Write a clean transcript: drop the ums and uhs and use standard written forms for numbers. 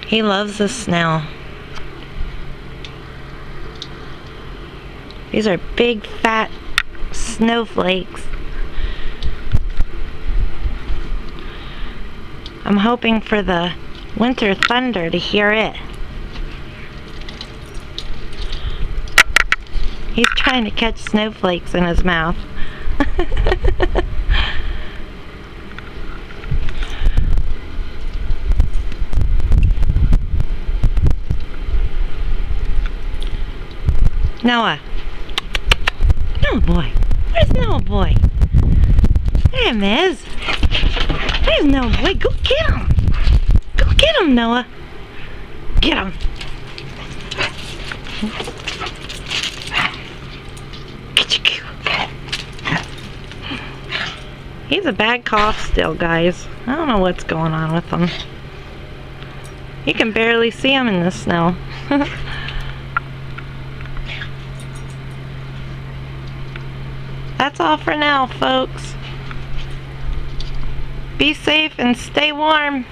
He loves the snow. These are big, fat snowflakes. I'm hoping for the winter thunder to hear it. He's trying to catch snowflakes in his mouth. Noah. Noah boy. Where's Noah boy? There he is. There's Noah boy. Go get him. Go get him, Noah. Get him. He's a bad cough still, guys. I don't know what's going on with him. You can barely see him in the snow. That's all for now, folks. Be safe and stay warm.